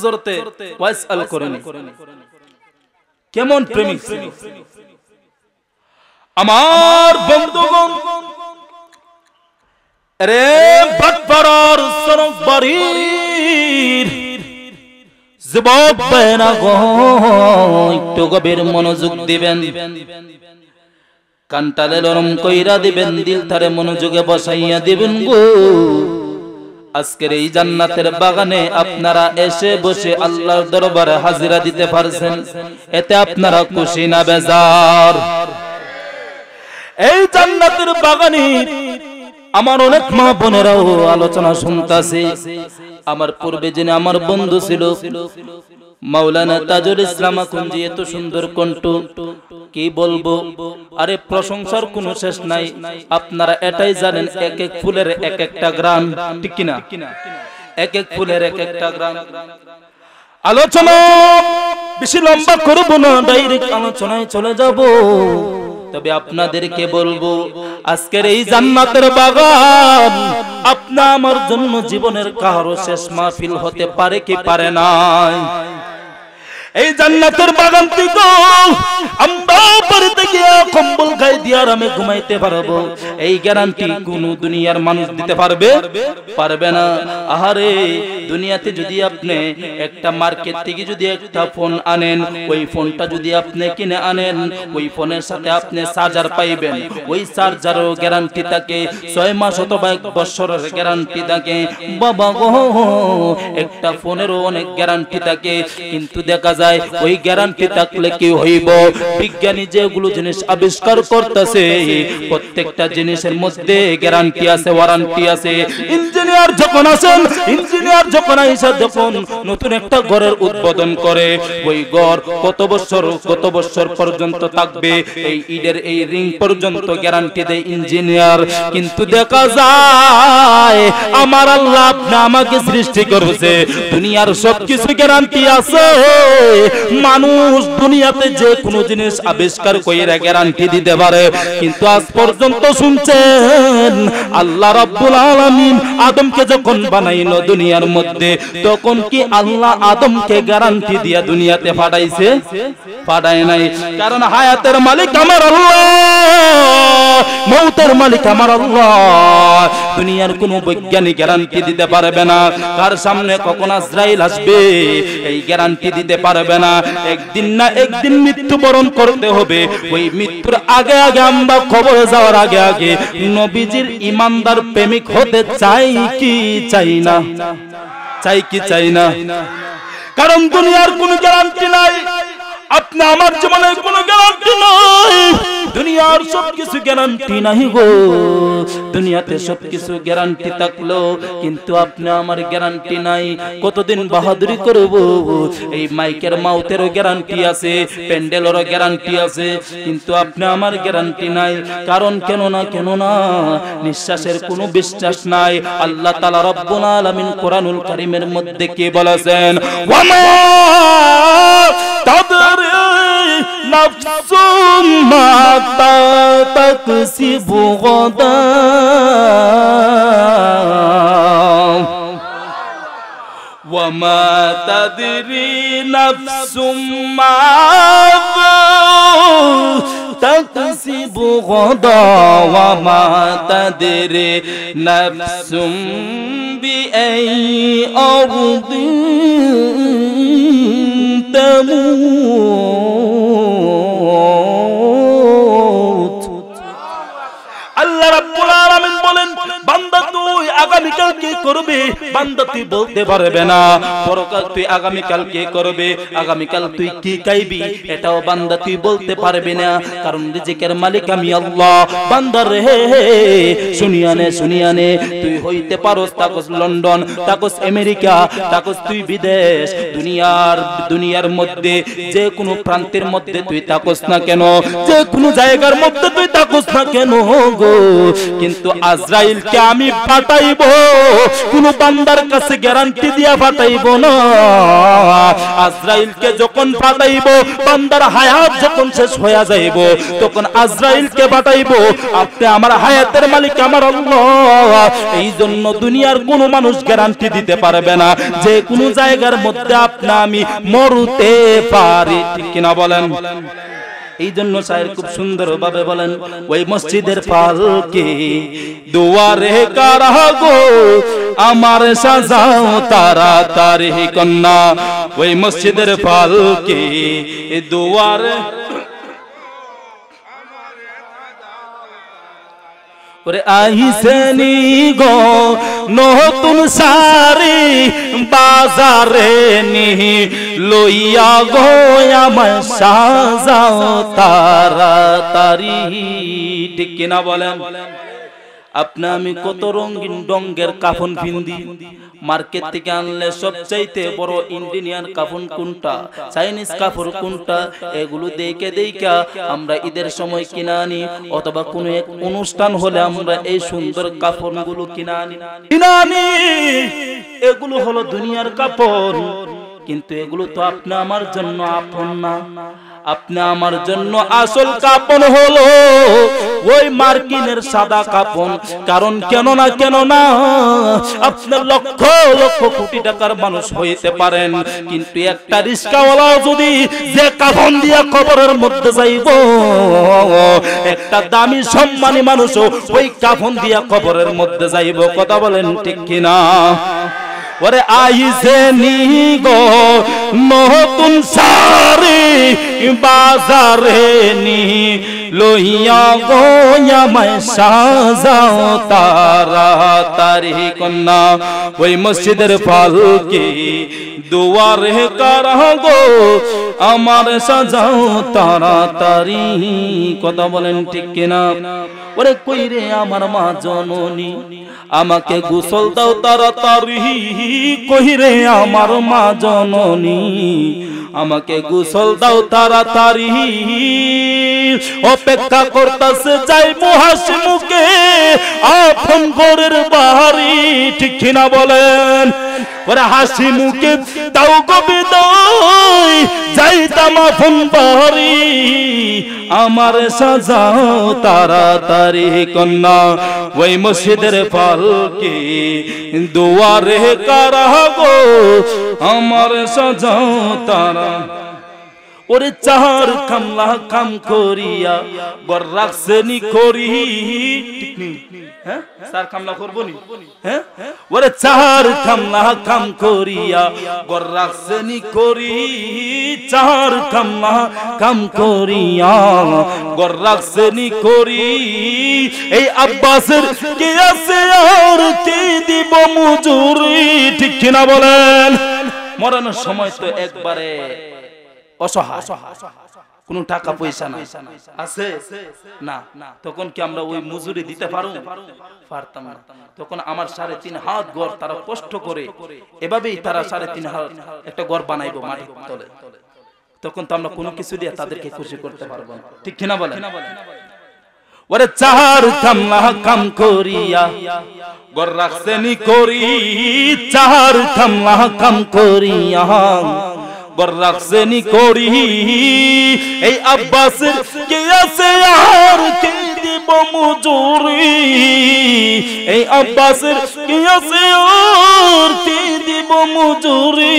হযরতে ওয়াইস আল করনি কেমন প্রেমিক ছিল আমার বন্ধুগণ রে বাটপাড়ার সড়ক বাড়ির যুবক বেনা গো একটু গভীর মনোযোগ দিবেন কানটালে নরম কইরা দিবেন দিল তারে মনোযোগে বসাইয়া দিবেন গো আজকের এই জান্নাতের বাগানে আপনারা এসে বসে আল্লাহর দরবারে হাজিরা দিতে পারছেন এতে আপনারা খুশি না বেজার এই জান্নাতের বাগানে আমার অনেক মা বোনেরাও আলোচনা শুনতাছে আমার পূর্বে যিনি আমার বন্ধু ছিল মাওলানা তাজুল ইসলাম কুঞ্জি এত সুন্দর কণ্ঠ কি বলবো আরে প্রশংসার কোনো শেষ নাই আপনারা এটাই জানেন এক এক ফুলের এক একটা গ্রাম ঠিক কি না এক এক ফুলের এক একটা গ্রাম আলোচনা বেশি লম্বা করব না ডাইরেক্ট আলোচনায় চলে যাব তবে আপনাদেরকে বলবো আজকের এই জান্নাতের বাগান আপনা আমার জন্য জীবনের কারো শেষ মাহফিল হতে পারে কি পারে না এই জান্নাতের বাগান থেকে আমরা বাড়িতে গিয়ে কম্বল গায়ে দিয়ে আরামে ঘুমাইতে পারবো এই গ্যারান্টি কোন দুনিয়ার মানুষ দিতে পারবে পারবে না আহারে দুনিয়াতে যদি আপনি একটা মার্কেট থেকে যদি একটা ফোন আনেন ওই ফোনটা যদি আপনি কিনে আনেন ওই ফোনের সাথে আপনি চার্জার পাইবেন ওই চার্জারও গ্যারান্টি থাকে 6 মাস অথবা 1 বছরের গ্যারান্টি থাকে বাবা গো একটা ফোনেরও অনেক গ্যারান্টি থাকে কিন্তু দেখা ওই গ্যারান্টি থাকলে কি হইব বিজ্ঞানী যেগুলো জিনিস আবিষ্কার করতেছে প্রত্যেকটা জিনিসের মধ্যে গ্যারান্টি আছে ওয়ারেন্টি আছে ইঞ্জিনিয়ার যখন আইসা যখন নতুন একটা ঘরের উদ্বোধন করে ওই ঘর কত বছর পর্যন্ত থাকবে এই ইটের এই রিং পর্যন্ত গ্যারান্টি দেয় ইঞ্জিনিয়ার কিন্তু দেখা যায় আমার আল্লাহ আপনি আমাকে সৃষ্টি করেছে দুনিয়ার সবকিছু গ্যারান্টি আছে মানুষ দুনিয়াতে যে কোনো জিনিস আবিষ্কার কইরা গ্যারান্টি দিতে পারে কিন্তু আজ পর্যন্ত শুনছেন আল্লাহ রাব্বুল আলামিন আদমকে যখন বানাইলো দুনিয়ার মধ্যে তখন কি আল্লাহ আদমকে গ্যারান্টি দিয়া দুনিয়াতে পাঠাইছে পাঠায় নাই কারণ হায়াতের মালিক আমার আল্লাহ মৌতের মালিক আমার আল্লাহ দুনিয়ার কোনো বৈজ্ঞানিক গ্যারান্টি দিতে পারবে না কার সামনে কখন আজরাইল আসবে এই গ্যারান্টি দিতে পারবে না একদিন না একদিন মৃত্যুবরণ করতে হবে ওই মৃত্যুর আগে আগে আমরা কবরে যাওয়ার আগে আগে নবীজির ইমানদার প্রেমিক হতে চাই কি চাই না চাই কি চাই না কারণ দুনিয়ার কোনো গ্যারান্টি নাই আপনি আমার জীবনে কোনো গ্যারান্টি নাই দুনিয়ার সবকিছু গ্যারান্টি নাই গো দুনিয়াতে সবকিছু গ্যারান্টি থাকলো কিন্তু আপনি আমার গ্যারান্টি নাই কতদিন বাহাদুরি করব এই মাইকের মাউথেরও গ্যারান্টি আছে প্যান্ডেলেরও গ্যারান্টি আছে কিন্তু আপনি আমার গ্যারান্টি নাই কারণ কেন না নিঃশ্বাসের কোনো বিশ্বাস নাই আল্লাহ তাআলা রব্বুল আলামিন কোরআনুল কারীমের মধ্যে কি বলেছেন ওয়ামা তাদরি নাফসুম মা তাকসিবু গাদা ওয়ামা তাদরি নাফসুম মা তাকসিবু গাদা ওয়ামা তাদরি নাফসুম বিআই আরদিন আল্লাহ রাব্বুল আলামিন বলেন বান্দা তুই আগামীকাল কি করবে বান্দা তুই বলতে পারবে না পরকাল তুই আগামীকাল কি করবে আগামীকাল তুই কি খাইবি এটাও বান্দা তুই বলতে পারবি না কারণ রিজিকের মালিক আমি আল্লাহ বান্দা রে শুনিয়ানে তুই হইতে পারোস তাকস লন্ডন তাকস আমেরিকা তাকস তুই বিদেশ দুনিয়ার মধ্যে যে কোনো প্রান্তের মধ্যে তুই তাকস না কেন যে কোনো জায়গার মধ্যে তুই তাকস না কেন গো কিন্তু আজরাইলকে আমি পাঠাইবো কোন বান্দা বান্দার কাছে গ্যারান্টি দিয়া পাঠাইব না। আজরাইলকে যখন পাঠাইব, বান্দার হায়াত যখন শেষ হয়ে যাইব, তখন আজরাইলকে পাঠাইব। আপনি আমার হায়াতের মালিক আমার আল্লাহ। এই জন্য দুনিয়ার কোনো মানুষ গ্যারান্টি দিতে পারবে না যে কোনো জায়গার মধ্যে আপনি আমি মরতে পারি, ঠিক কিনা বলেন? এই জন্য শায়ের খুব সুন্দর ভাবে বলেন, ওই মসজিদের পালকি দুয়ারে কারা গো আমার সাজাও তাড়াতাড়ি কন্যা। ওই মসজিদের পালকি দুয়ারে ওরে আইসেনি গো নতুন শাড়ি বাজারে নি লইয়া গো আমায় সাজাও তাড়াতাড়ি, ঠিক কিনা বলেন? আপনি আমি কত রঙিন রঙের কাফন পিন্দি, মার্কেট থেকে আনলে সবচাইতে বড় ইন্ডিয়ান কাফন কোনটা, চাইনিজ কাপড় কোনটা, এগুলো দেখে দেখে আমরা ঈদের সময় কিনা আনি, অথবা কোনো এক অনুষ্ঠান হলে আমরা এই সুন্দর কাপড়গুলো কিনা আনি। এগুলো হলো দুনিয়ার কাপড়, কিন্তু এগুলো তো আপনি আমার জন্য আপন না। আপনি আমার জন্য আসল কাপড় হলো ওই মার্কিনের সাদা কাপড়। কারণ কেন না আপনি লক্ষ লক্ষ কোটি টাকার মানুষ হইতে পারেন, কিন্তু একটা রিস্কাওয়ালা যদি যে কাফন দিয়া কবরের মধ্যে যাইব, একটা দামি সম্মানী মানুষও ওই কাফন দিয়া কবরের মধ্যে যাইব। কথা বলেন ঠিক কিনা? ওরে আইসেনি গো নতুন শাড়ি বাজারে নি লইয়া গো আমায় সাজাও তাড়াতাড়ি কন্যা। ওই মসজিদের পালকি দুয়ারে কারা গো আমার সাজাও তাড়াতাড়ি। কথা বলেন ঠিক কিনা? ওরে কই রে আমার মা জননী, আমাকে গোসল দাও তাড়াতাড়ি। কই রে আমার মা জননী, আমাকে গোসল দাও তাড়াতাড়ি। অপেক্ষা করতেছে যাইবো হাসি মুখে আপন ঘরের বাড়ি, ঠিক কিনা বলেন? ওরে হাসি মুখে দাও গো বিদায়, যাইতাম আপন বাড়ি। আমার সাজাও তাড়াতাড়ি কন্যা। ওই মসজিদের পালকি দুয়ারে কারা গো আমার সাজাও তারা। ওরে চার কামলা কাম করিয়া গর রাখছেনি করি, ঠিক নেই? হ্যাঁ, চার কামলা করবো নি? হ্যাঁ, ওরে চার কামলা কাম করিয়া গর রাখছেনি করি, চার কামলা কাম করিয়া গর রাখছেনি করি। এই আব্বাসের কে আছে আর কে দিব মজুরি, ঠিক কিনা বলেন? মরানোর সময় তো একবারে অসহায়, কোন টাকা পয়সা নাই, আছে না, তখন কি আমরা ওই মজুরি দিতে পারতাম না? তখন আমার 3.5 হাত ঘর তারা কষ্ট করে, এভাবেই তারা 3.5 হাত একটা ঘর বানাইবো মাটির তলে। তখন তো আমরা কোনো কিছু দিয়ে তাদেরকে খুশি করতে পারবো না, ঠিক কিনা বলেন? ওরে চার কামলা কাম করিয়া ঘর রাখছেনি করি, চার কামলা কাম করিয়া ঘর রাখছেনি করি। এই আব্বাসের কে আছে আর কে দিব মজুরি, এই আব্বাসের কে আছে আর কে দিব মজুরি।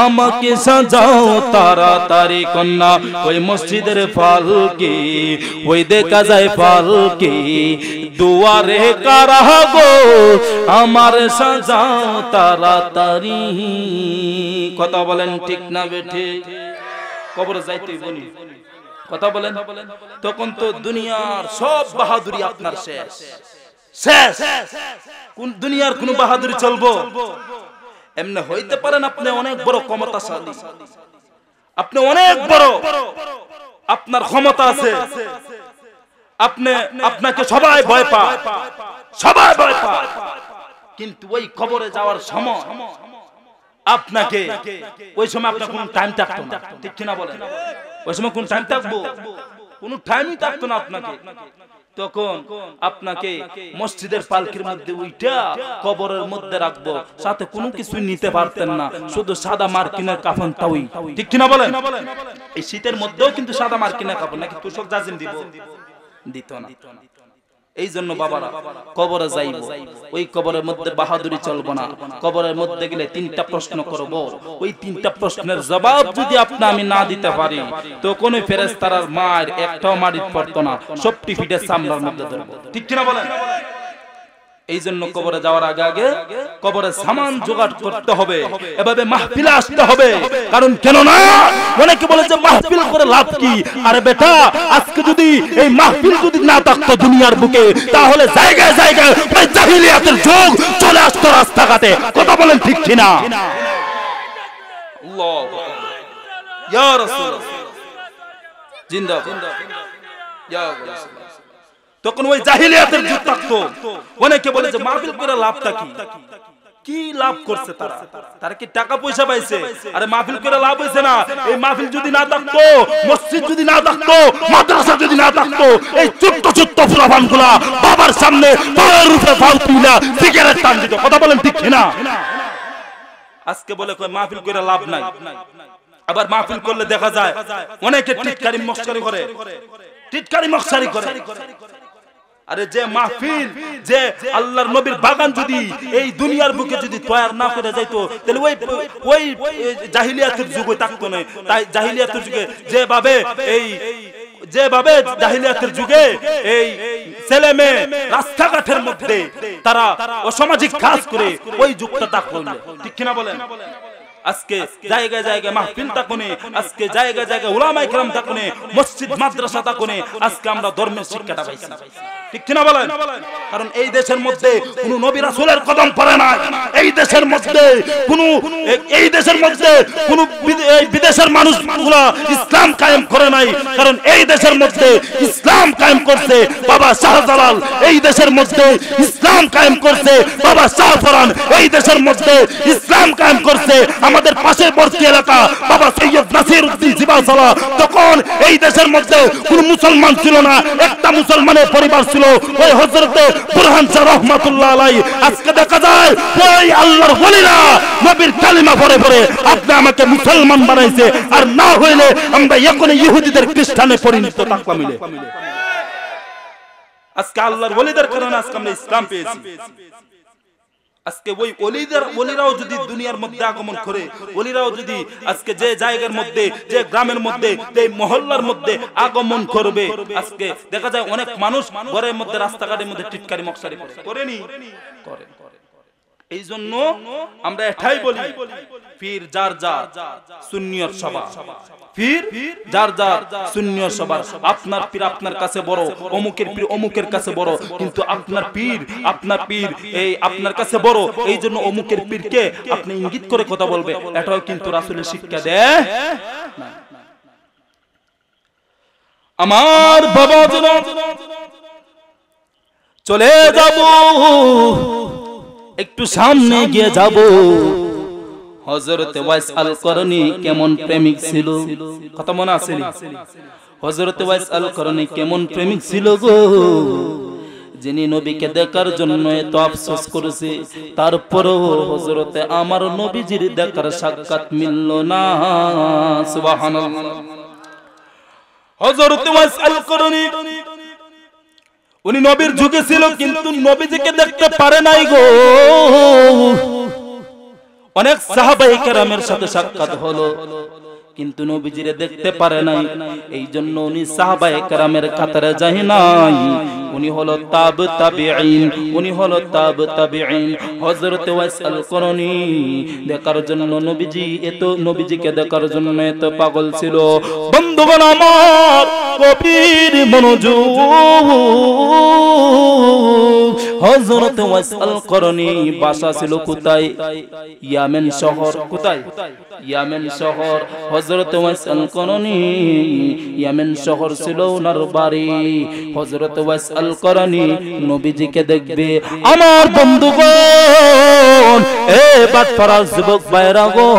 আমাকে সাজাও তাড়াতাড়ি কন্যা। ওই মসজিদের পালকি ওই দেখা যায় পালকি দুয়ারে কারা গো আমার সাজাও তাড়াতাড়ি। কথা বলেন ঠিক না বেঠে? কবরে যাইতেই বনি, কথা বলেন। তখন তো দুনিয়ার সব বাহাদুরি আপনার শেষ শেষ। কোন দুনিয়ার কোন বাহাদুরি চলবো? এমনি হইতে পারেন আপনি অনেক বড় ক্ষমতাশালী, আপনি অনেক বড়, আপনার ক্ষমতা আছে, আপনি আপনাকে সবাই ভয় পায়, সবাই ভয় পায়, কিন্তু ওই কবরে যাওয়ার সময় আপনাকে ওই সময় আপনার কোন টাইম থাকতো না, ঠিক কিনা বলেন? ওই সময় কোন টাইম থাকবো? কোন টাইমই থাকতো না আপনাকে। তখন আপনাকে মসজিদের পালকির মধ্যে উইটা কবরের মধ্যে রাখবো, সাথে কোনো কিছু নিতে পারতেন না, শুধু সাদা মার্কিনের কাফন তাওই, ঠিক কিনা বলেন? এই শীতের মধ্যেও কিন্তু সাদা মার্কিনের কাফন, নাকি তুষক জাজিম দিব? দিত না। এই জন্য বাবারা কবরে যাইব, ওই কবরের মধ্যে বাহাদুরি চলবো না। কবরের মধ্যে গেলে 3টা প্রশ্ন করব, ওই 3টা প্রশ্নের জবাব যদি আপনি আমি না দিতে পারি তো কোন ফেরেশতার মার একটাও মারিত পড়তো না, সবটি ফিটে সামলার মধ্যে ধরবো, ঠিক কিনা বলেন? এই জন্য কবরে যাওয়ার আগে আগে কবরে সামান জোগাড় করতে হবে, এভাবে মাহফিলে আসতে হবে। কারণ কেন না, অনেকে বলে যে মাহফিল করে লাভ কি? আরে বেটা, আজকে যদি এই মাহফিল যদি না থাকতো দুনিয়ার বুকে, তাহলে জায়গায় জায়গায় ওই জাহিলিয়াতের যুগ চলে আসতো রাস্তাঘাটে, কথা বলেন ঠিক কিনা? আল্লাহু ইয়া রাসূলুল্লাহ জিন্দাবাদ, ইয়া রাসূলুল্লাহ। তখন ওই জাহিলিয়াতের যুগ থাকতো। অনেকে বলে যে মাহফিল করে লাভটা কি? কি লাভ করছে তারা? তারা কি টাকা পয়সা পাইছে? আরে মাহফিল করে লাভ হইছে না। এই মাহফিল যদি না থাকতো, মসজিদ যদি না থাকতো, মাদ্রাসা যদি না থাকতো, এই ছোট্ট ছোট্ট ফুলাবানগুলা বাবার সামনে পায়ের উপরে পাও তুইলা সিগারেট টান দিত, কথা বলেন ঠিক কিনা? আজকে বলে কই মাহফিল করে লাভ নাই। আবার মাহফিল করলে দেখা যায় অনেকে টিটকারি মস্করি করে, টিটকারি মস্করি করে। আরে যে মাহফিল, যে আল্লাহর নবীর বাগান যদি এই দুনিয়ার বুকে যদি তৈরি না করে যাইতো, তাহলে ওই জাহিলিয়াতের যুগে থাকতো না। তাই জাহিলিয়াতের যুগে যেভাবে জাহিলিয়াতের যুগে এই ছেলে মেয়ে রাস্তাঘাটের মধ্যে তারা অসামাজিক কাজ করে, ওই যুগটা থাকতো না, ঠিক কিনা বলেন? আজকে জায়গায় জায়গায় মাহফিল থাকুনে, আজকে জায়গায় জায়গায় উলামায়ে কেরাম থাকুনে, মসজিদ মাদ্রাসা থাকুনে, আজকে আমরা ধর্মের শিক্ষাটা পাইছি, ঠিক কিনা বলেন? কারণ এই দেশের মধ্যে কোন নবী রাসূলের কদম পড়ে না। এই দেশের মধ্যে কোন বিদেশের মানুষগুলা ইসলাম কায়েম করে নাই। কারণ এই দেশের মধ্যে ইসলাম কায়েম করছে বাবা শাহজালাল, এই দেশের মধ্যে ইসলাম কায়েম করছে বাবা শাহফরান, এই দেশের মধ্যে ইসলাম কায়েম করছে আমাদের পার্শ্ববর্তী এলাকা বাবা সৈয়দ নাসিরউদ্দিন জিবাসালা। তখন এই দেশের মধ্যে কোন মুসলমান ছিল না, একটা মুসলমানের পরিবার ছিল, ওই হযরতে বুরহান শাহ রাহমাতুল্লাহ আলাইহি। আজকে দেখা যায় ওই আল্লাহর ওলিরা নবীর কালিমা পড়ে পড়ে আপনি আমাকে মুসলমান বানাইছে, আর না হইলে আমরা এখন ইহুদিদের খ্রিস্টানে পরিণত থাকলাম। আজকে আল্লাহর ওলিদের কারণে আজকে আমরা ইসলাম পেয়েছি। আজকে ওই ওলিরাও যদি দুনিয়ার মধ্যে আগমন করে, ওলিরাও যদি আজকে যে জায়গার মধ্যে, যে গ্রামের মধ্যে, যে মহল্লার মধ্যে আগমন করবে, আজকে দেখা যায় অনেক মানুষ ঘরের মধ্যে রাস্তাঘাটের মধ্যে টিটকারি মকসারি করেনি করে। এই জন্য আমরা এটাই বলি, পীর যার যার সুন্নিয়ত সভা, পীর যার যার সুন্নিয়ত সভা। আপনার পীর আপনার কাছে বড়, অমুকের পীর অমুকের কাছে বড়, কিন্তু আপনার পীর এই আপনার কাছে বড়, এই জন্য অমুকের পীরকে আপনি ইঙ্গিত করে কথা বলবে, এটাও কিন্তু রাসূলের শিক্ষা দেয় না। আমার বাবা যেন চলে যাব, একটু সামনে গিয়ে যাব। হযরত ওয়াইস আল করনী কেমন প্রেমিক ছিল, কথা মনে আছে? হযরত ওয়াইস আল করনী কেমন প্রেমিক ছিল গো, যিনি নবীকে দেখার জন্য এত আফসোস করেছে, তারপরেও হযরতে আমার নবীজির দেখার সাক্ষাৎ মিলল না। সুবহানাল্লাহ। হযরত ওয়াইস আল করনী উনি নবীর যুগে ছিল, কিন্তু নবীজিকে দেখতে পারে নাই গো। অনেক সাহাবায়ে কেরামের সাথে সাক্ষাৎ হলো, কিন্তু নবীজিরে দেখতে পারে নাই। এই জন্য উনি সাহাবায়ে কেরামের কাতারে যায় নাই, উনি হলো তাবিঈন। হযরত ওয়াইস আল করনী দেখার জন্য নবীজিকে দেখার জন্য এত পাগল ছিল। বন্ধুগণ আমার, গভীর মনোযোগ, হযরত ওয়াইস আল করনী বাসা ছিল কোথায়? ইয়ামেন শহর। কোথায়? ইয়ামেন শহর। হযরত ওয়াইস আল করনী ইয়ামেন শহর ছিল ওনার বাড়ি। হযরত ওয়াইস আল করনী নবীজিকে দেখবে। আমার বন্ধুগণ, এ বাটপাড়ার যুবক ভাইরা গো,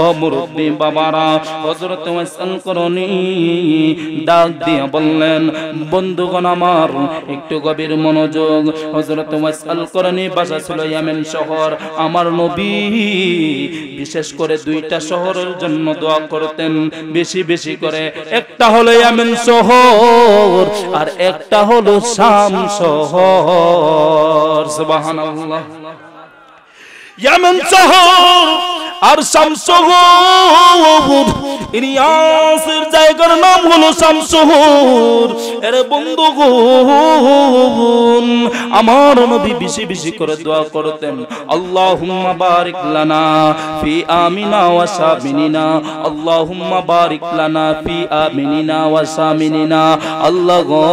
ও মুরব্বি বাবারা, হযরত ওয়াইস আল করনী ডাক দিয়ে বললেন, বন্ধুগণ আমার একটু গভীর মনোযোগ। হযরত ওয়াইস আল করনী বাসা ছিল ইয়ামেন শহর। আমার নবী বিশেষ করে দুইটা শহরের জন্য দোয়া করতেন বেশি বেশি করে। একটা হলো ইয়ামেন শহর আর একটা হলো শাম শহর। সুবহানাল্লাহ। ইয়ামেন শহর আর শাম শহর, ইলিয়াসের জায়গার নাম হলো শাম শহর। এর বন্ধুগণ, আমার নবী বেশি বেশি করে দোয়া করতেন, আল্লাহুম্মা বারিক লানা ফি আমিনা ওয়া সামিনিনা, আল্লাহুম্মা বারিক লানা ফি আমিনিনা ওয়া সামিনিনা। আল্লাহ গো,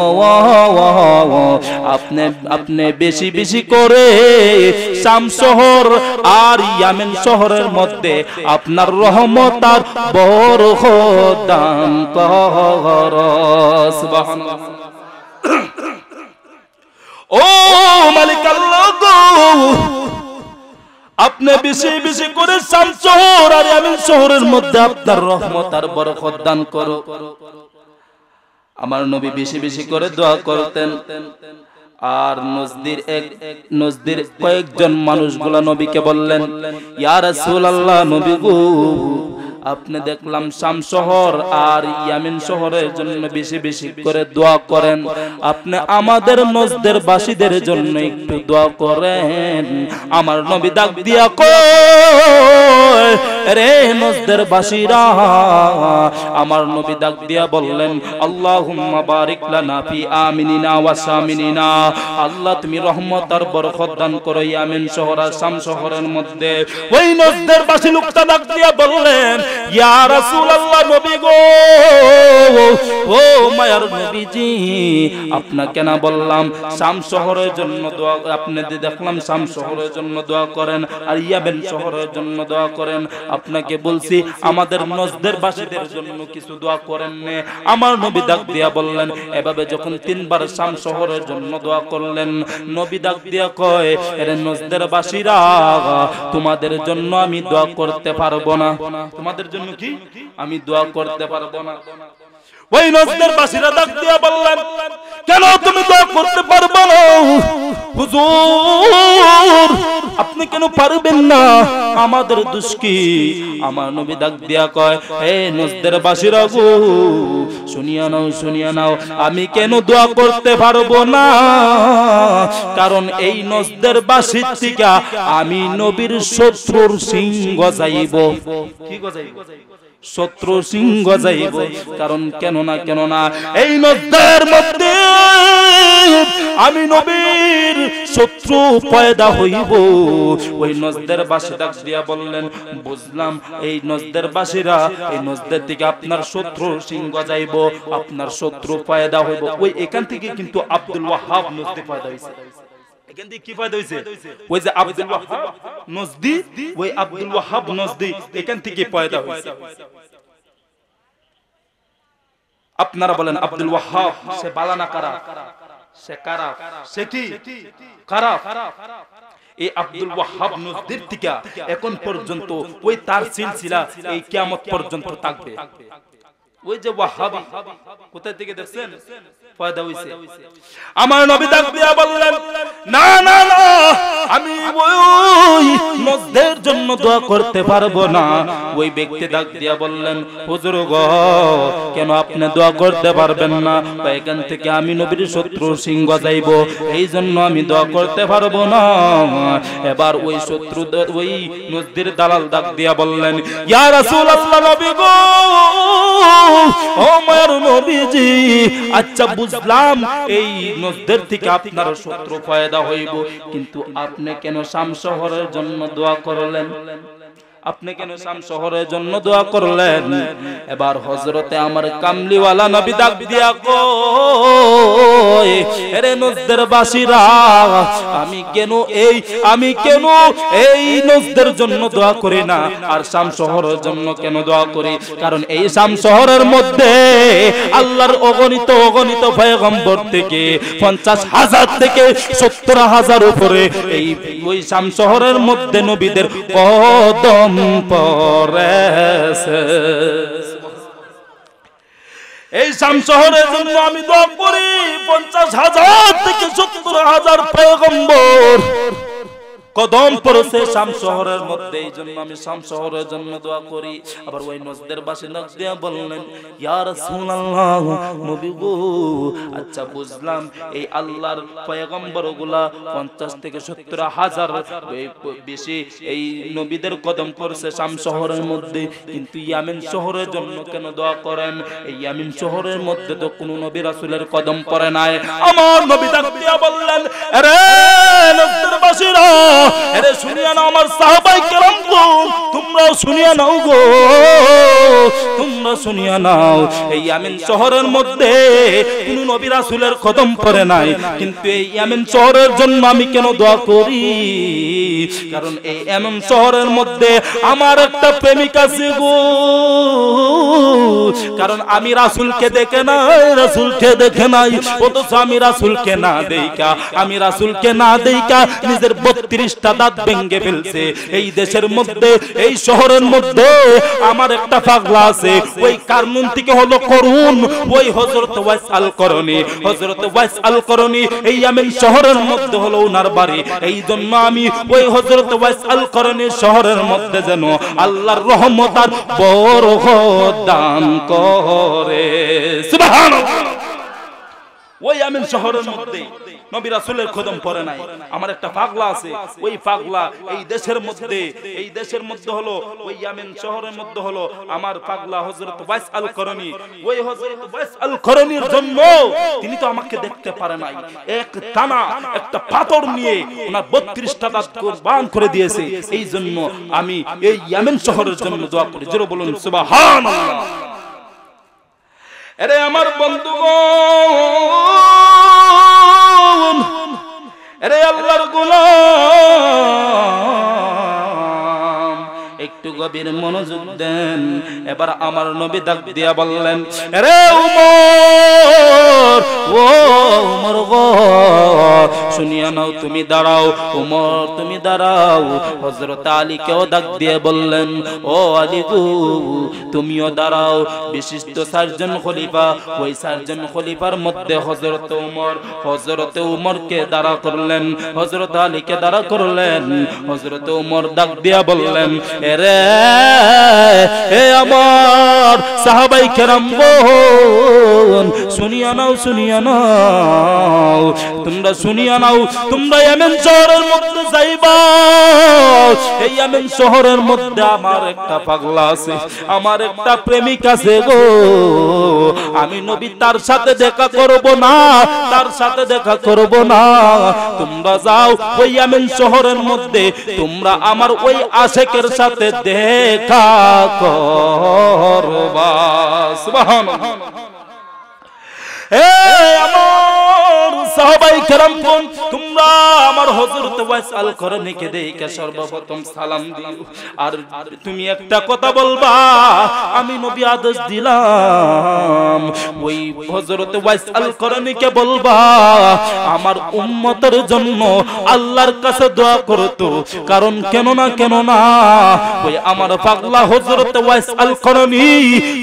আপনি বেশি বেশি করে শাম শহর আর ইয়ামেন শহরের মধ্যে আপনার রহমত আর বরকত দান কর। সুবহানাল্লাহ। ও মালিক আল্লাহ গো, আপনি বেশি বেশি করে শাম শহর আর ইয়ামেন শহরের মধ্যে আপনার রহমত আর বরকত দান করো। আমার নবী বেশি বেশি করে দোয়া করতেন। আর নজদির কয়েকজন মানুষগুলা নবীকে বললেন, ইয়া রাসূলুল্লাহ, নবী গো, আপনি দেখলাম শাম শহর আর ইয়ামেন শহরের জন্য বেশি বেশি করে দোয়া করেন, আপনি আমাদের নজদের বাসীদের জন্য একটু দোয়া করেন। আমার নবী ডাক দিয়া কয়, রে নজদের বাসীরা, আমার নবী ডাক দিয়া বললেন, আল্লাহুম্মা বারিক লানা ফি আমিনিনা ওয়া সামিনিনা। আল্লাহ তুমি রহমত আর বরকত দান করো ইয়ামেন শহর আর শাম শহরের মধ্যে। ওই নজদের বাসী লোকটা ডাক দিয়া বললেন, ইয়া রাসূলুল্লাহ, নবী গো, ও মায়ার নবীজি, আপনাকে না বললাম শাম শহরের জন্য দোয়া, আপনি দেখলাম শাম শহরের জন্য দোয়া করেন আর ইয়ামেন শহরের জন্য দোয়া করেন, আপনাকে বলছি আমাদের নজদের বাসীদের জন্য কিছু দোয়া করেন না। আমার নবী ডাক দিয়া বললেন, এভাবে যখন তিনবার শাম শহরের জন্য দোয়া করলেন, নবী ডাক দিয়া কয়, এর নজদের বাসীরা, তোমাদের জন্য আমি দোয়া করতে পারবো না। তোমাদের জন্য কি আমি দোয়া করতে পারবো না। ওই নজদের বাসীরা ডাক দিয়া বললেন, কেন তুমি দোয়া করতে পারবে না হুজুর? আপনি কেন পারবেন না? আমাদের দোষ কি? আমার নবী ডাক দিয়া কয়, হে নজদের বাসীরা গো, শুনিয়া নাও, শুনিয়া নাও, আমি কেন দোয়া করতে পারবো না? কারণ এই নজদের বাসীর থেকে আমি নবীর শত্রুর সিং গজাইব। কি গজাইব? শত্রু সিংহ যাইব। কারণ কেন না এই নজদের মধ্যে আমি নবীর শত্রু পয়দা হইব। ওই নজদের বাসী ডাক দিয়া বললেন, বুঝলাম এই নজদের বাসীরা, এই নজদের থেকে আপনার শত্রু সিংহ যাইব, আপনার শত্রু পয়দা হইব। ওই এখান থেকে কিন্তু আব্দুল ওয়াহাব নজদি পয়দা হইছে। এখান থেকে কি পয়দা হইছে? ওই যে আব্দুল ওয়াহাব নজদি, ওই আব্দুল ওয়াহাব নজদি এখান থেকে পয়দা হইছে। আপনারা বলেন আব্দুল ওয়াহাব সে বালানা কারা? সে কারা? সে কি কারা? এই আব্দুল ওয়াহাব নজদির থেকে এখন পর্যন্ত ওই তার সিলসিলা এই কিয়ামত পর্যন্ত থাকবে। ওই যে ওয়াহাবি কোথা থেকে দেখছেন পয়দা হইছে? আমার নবী ডাক দিয়া বললেন, না না না, আমি ওই নজদের জন্য দোয়া করতে পারবো না। ওই ব্যক্তি ডাক দিয়া বললেন, হুজুর গো, কেন আপনি দোয়া করতে পারবেন না? এখান থেকে আমি নবীর শত্রু সিংহ যাইব, এই জন্য আমি দোয়া করতে পারবো না। এবার ওই শত্রু, ওই নজদের দালাল ডাক দিয়া বললেন, ইয়া রাসূলুল্লাহ, নবী গো, ও মায়ের নবীজি, আচ্ছা বুঝলাম এই নজদের থেকে আপনার শত্রু পয়দা হইব, কিন্তু আপনি কেন শাম শহরের জন্য দোয়া করলেন? আপনি কেন শাম শহরের জন্য দোয়া করলেন? এবার হযরতে আমার কামলিওয়ালা নবী ডাক দিয়া কয়, এরে নজদের বাসীরা, আমি কেন এই নজদের জন্য দোয়া করি না আর শাম শহরের জন্য কেন দোয়া করি? কারণ এই শাম শহরের মধ্যে আল্লাহর অগণিত পয়গম্বর থেকে 50,000 থেকে 70,000 উপরে এই ওই শাম শহরের মধ্যে নবীদের কদম পড়েছে। এই শাম শহরের জন্য আমি দোয়া করি। 50,000 থেকে 70,000 পয়গম্বর কদম পড়েছে শাম শহরের মধ্যে, এই জন্য আমি শাম শহরের জন্য দোয়া করি। আবার ওই নজদের বাসিন্দা দিয়া বললেন, ইয়া রাসূলুল্লাহ, নবী গো, আচ্ছা বুঝলাম এই আল্লাহর পয়গম্বরগুলা 50 থেকে 70,000 বেশি এই নবীদের কদম পড়ছে শাম শহরের মধ্যে, কিন্তু ইয়ামেন শহরের জন্য কেন দোয়া করেন? এই ইয়ামেন শহরের মধ্যে তো কোনো নবী রাসূলের কদম পড়ে নাই। আমার নবী ডাক দিয়া বললেন, আরে নজদের বাসীরা, আরে শুনিয়া নাও আমার সাহাবায়ে কেরাম গো, তোমরাও শুনিয়া নাও গো, তোমরা শুনিয়া নাও। এই ইয়ামেন শহরের মধ্যে কোন নবী রাসূলের কদম পড়ে নাই, কিন্তু এই ইয়ামেন শহরের জন্য আমি কেন দোয়া করি? কারণ এই ইয়ামেন শহরের মধ্যে আমার একটা প্রেমিক আছে গো। কারণ আমি রাসূলকে দেখে নাই, অথচ আমি রাসূলকে না দেইকা নিজের 32টা দাঁত ভেঙে ফেলছে। এই দেশের মধ্যে, এই শহরের মধ্যে আমার একটা পাগলা আছে, ওই কারনুন থেকে হলো করুন, ওই হযরত ওয়াইস আল করনি এই ইয়ামেন শহরের মধ্যে হলো ওনার বাড়ি। এই জন্য আমি ওই হযরত ওয়াইস আল করনির শহরের মধ্যে যেন আল্লাহর রহমত আর বরকত দান করে। সুবহানাল্লাহ। ওই ইয়ামেন শহরের মধ্যে নবী রাসূলের কদম পড়ে নাই। আমার একটা পাগলা আছে, ওই পাগলা এই দেশের মধ্যে হলো ওই ইয়ামেন শহরের মধ্যে হলো আমার পাগলা হযরত ওয়াইস আল করনি। ওই হযরত ওয়াইস আল করনির জন্য তিনি তো আমাকে দেখতে পারে নাই, এক টানা একটা পাথর নিয়ে ওনার 32টা দাঁত কুরবান করে দিয়েছে। এই জন্য আমি এই ইয়ামেন শহরের জন্য দোয়া করি। জোরে বলুন সুবহানাল্লাহ। আরে আমার বন্ধুগণ, আরে আল্লাহর গোলাম, একটু গভীর মনোযোগ দেন। এবার আমার নবী ডাক দিয়া বললেন, আরে উমর, ও উমর গো, শুনিয়া নাও, তুমি দাঁড়াও। উমর তুমি দাঁড়াও। হযরত আলীকেও ডাক দিয়ে বললেন, ও আলী গো, তুমিও দাঁড়াও। বিশিষ্ট 4 জন খলিফা, ওই 4 জন খলিফার মধ্যে হযরত উমরকে দাঁড়া করলেন, হযরত আলীকে দাঁড়া করলেন। হযরত উমর ডাক দিয়া বললেন, এরে এ আমার সাহাবায়ে কেরাম গো, শুনিয়া নাও, তোমরা শুনিয়া নাও, তোমরা ইয়ামেন শহরের মধ্যে যাইবা। এই ইয়ামেন শহরের মধ্যে আমার একটা পাগলা আছে, আমার একটা প্রেমিক আছে গো। আমি নবী তার সাথে দেখা করব না, তোমরা যাও ওই ইয়ামেন শহরের মধ্যে, তোমরা আমার ওই আশিকের সাথে দেখা করবা। সুবহানাল্লাহ। আমার সাহাবায়ে কেরামগণ, তোমরা আমার হযরত ওয়াইস আল করনিকে দেখে সর্বপ্রথম সালাম দিও। আর তুমি একটা কথা বলবা, আমি নবী আদেশ দিলাম, ওই হযরত ওয়াইস আল করনিকে বলবা আমার উম্মতের জন্য আল্লাহর কাছে দোয়া করতো। কারণ কেন না ওই আমার পাগলা হযরত ওয়াইস আল করনি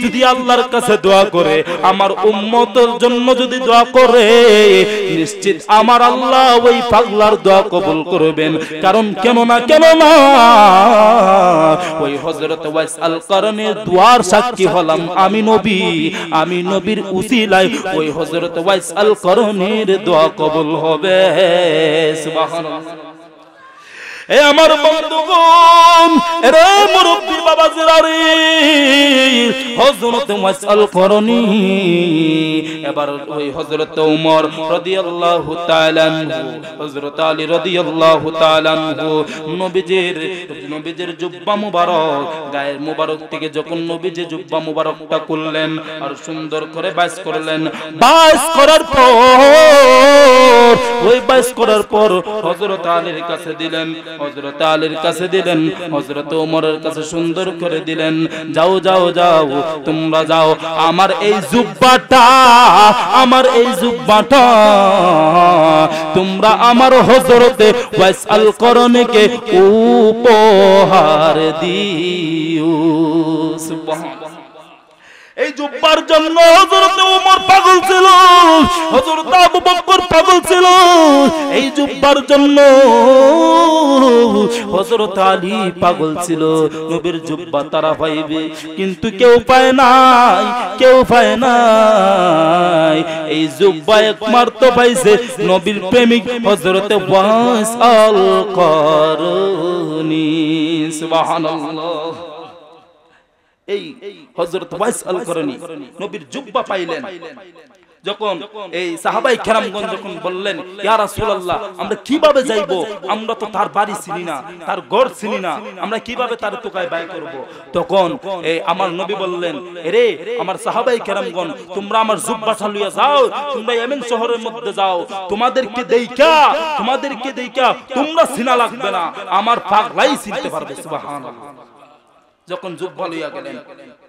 যদি আল্লাহর কাছে দোয়া করে, আমার উম্মতের জন্য যদি দোয়া করে, নিশ্চিত আমার আল্লাহ ওই পাগলার দোয়া কবুল করবেন। কারণ কেন না ওই হযরত ওয়াইস আল করনির দোয়ার সাক্ষী হলাম আমি নবীর উসিলায় ওই হযরত ওয়াইস আল করনির দোয়া কবুল হবে। সুবহানাল্লাহ। এ আমার বন্ধুগণ, রে মুরব্বি বাবাজিরা রে, হযরত ওয়াইস আল করনী এবার ওই হযরত ওমর রাদিয়াল্লাহু তাআলা আনহু হযরত আলী রাদিয়াল্লাহু তাআলা আনহু নবীজির জুব্বা মুবারক গায়ের মুবারক থেকে যখন নবীজি জুব্বা মুবারকটা খুললেন আর সুন্দর করে বাইস করলেন, বাইস করার পর ওই বাইস করার পর হযরত আলীর কাছে দিলেন, হযরত আলীর কাছে দিলেন, হযরত ওমরের কাছে সুন্দর করে দিলেন, যাও যাও যাও তোমরা যাও, আমার এই জুব্বাটা তোমরা আমার হযরতে ওয়াইস আল করনীকে উপহার দিও। সুবহানাল্লাহ। এই জুব্বার জন্য হযরত ওমর পাগল ছিল, হযরত আবু বকর পাগল ছিল, এই জুব্বার জন্য হযরত আলী পাগল ছিল। নবীর জুব্বা তারা পাইবে কিন্তু কেউ পায় নাই, কেউ পায় নাই। এই জুব্বা একমাত্র পাইছে নবীর প্রেমিক হযরত ওয়াইস আল করনী। সুবহানাল্লাহ। এই হযরত ওয়াইস আল করনী নবীর জুব্বা পাইলেন। যখন এই সাহাবায়ে কেরামগণ যখন বললেন, ইয়া রাসূলুল্লাহ আমরা কিভাবে যাইব, আমরা তো তার বাড়ি চিনি না, তার ঘর চিনি না, আমরা কিভাবে তার তোকায় বায় করব? তখন এই আমার নবী বললেন, এরে আমার সাহাবায়ে কেরামগণ তোমরা আমার জুব্বাটা লইয়া যাও, তোমরা ইয়েমেন শহরের মধ্যে যাও, তোমাদেরকে দেইখা তোমরা চিনা লাগবে না, আমার পাগলাই চিনতে পারবে। সুবহানাল্লাহ। যখন জুব্বা লইয়া গেলেন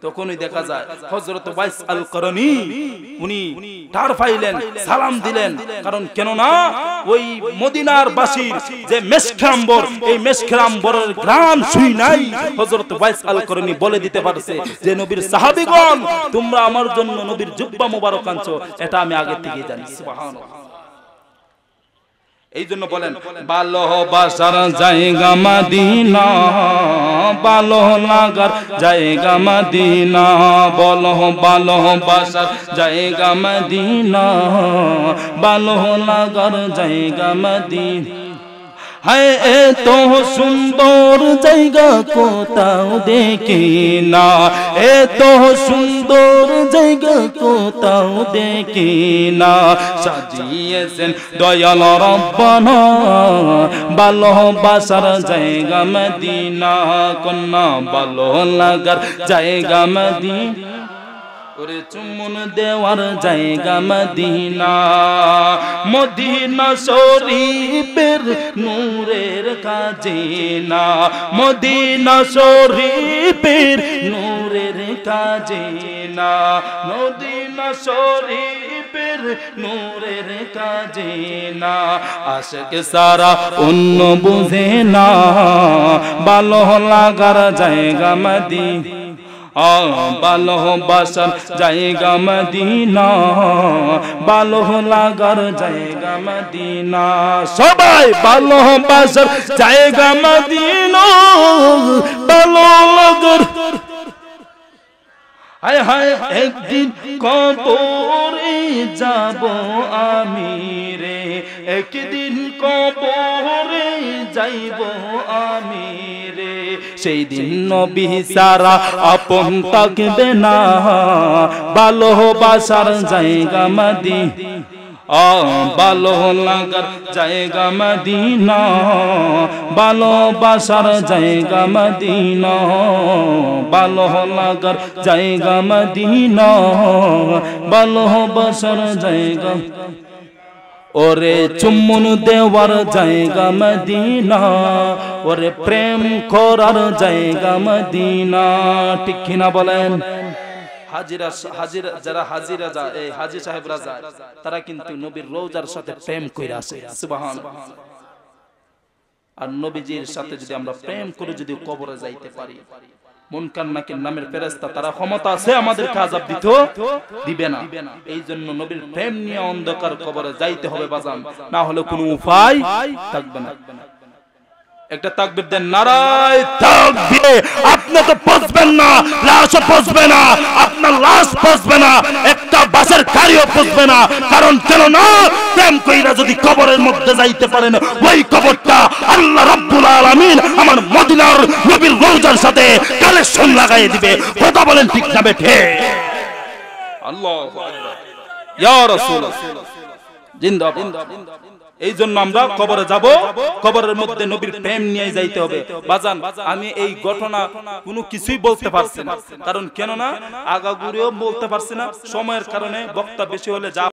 তখনই দেখা যায় হযরত ওয়াইস আল করনী উনি তার পাইলেন, সালাম দিলেন। কারণ কেন না ওই মদিনার বাসীর যে মেশখাম্বর, এই মেশখাম্বরের গ্রাম শুই নাই হযরত ওয়াইস আল করনী বলে দিতে পারছে যে নবীর সাহাবীগণ তোমরা আমার জন্য নবীর জুব্বা মোবারক আনছো, এটা আমি আগে থেকে জানি। সুবহানাল্লাহ। এই জন্য বলেন ভালোবাসার জায়গা মদিনা, ভালো লাগার জায়গা মদিনা, বলো ভালোবাসার জায়গা মদিনা, ভালো লাগার জায়গা মদিনা। হায় এত সুন্দর জায়গা কোথাও দেখি না, এত সুন্দর জায়গা কোথাও দেখি না, সাজিয়েছেন দয়াল রব্বানা ভালোবাসার জায়গা মদিনা, কন্যা ভালো লাগার জায়গা মদিনা, ওরে চুমুন দেওয়ার জায়গা মদিনা, মদিনা শরীফের নূরের খাজিনা, মদিনা শরীফের নূরের খাজিনা, মদিনা শরীফের নূরের খাজিনা, আশিক সারা অন্য বুঝে না, ভালো লাগার জায়গা মদিনা, ভালোবাসার জায়গা মদিনা, ভালো লাগার জায়গা মদিনা, সবাই ভালোবাসার জায়গা মদিনা, ভালো লাগার। হায় হায় একদিন কবরে যাব আমি রে, একদিন কবরে যাইব আমি রে, সেই দিন নবী সারা আপন থাকবে না, ভালোবাসার জায়গা মদিনা, ভালো লাগার জায়গা মদিনা, ভালোবাসার জায়গা মদিনা, ভালো লাগার জায়গা মদিনা, ভালোবাসার জায়গা, ওরে চুম্বন দেওয়ার জায়গা মদিনা, ওরে প্রেম করার জায়গা মদিনা। ঠিক কিনা বলেন? যারা হাজিরা যায়, এই হাজী সাহেবরা যায়, তারা কিন্তু নবীর রওজার সাথে প্রেম কইরা আসে। সুবহানাল্লাহ। আর নবীজির সাথে যদি আমরা প্রেম করে যদি কবরে যাইতে পারি, মুনকার নাকির নামের ফেরেশতা তারা ক্ষমতা আছে আমাদেরকে আযাব দিবে না। এই জন্য নবীর প্রেম নিয়ে অন্ধকার কবরে যাইতে হবে বাজান, না হলে কোনো উপায় থাকবে না। একটা তাকবীর দেন, নারায়ে তাকবীর। আপনি তো পচবেন না, লাশও পচবে না, আপনার লাশ পচবে না, একটা বাসের গাড়িও পচবে না। কারণ কেন না, প্রেম কইরা যদি কবরের মধ্যে যাইতে পারেন, ওই কবরটা আল্লাহ রাব্বুল আলামিন আমার মদিনার নবীর রওজার সাথে কালেকশন লাগাই দিবে। কথা বলেন ঠিক না বেঠে? আল্লাহু আকবার, ইয়া রাসূলুল্লাহ জিন্দাবাদ। এই জন্য আমরা কবরে যাব, কবরের মধ্যে নবীর প্রেম নিয়ে যাইতে হবে। বাজান, আমি এই ঘটনা কোনো কিছুই বলতে পারছি না, কারণ কেন না আগাগুড়িও বলতে পারছি না, সময়ের কারণে বক্তা বেশি হলে যা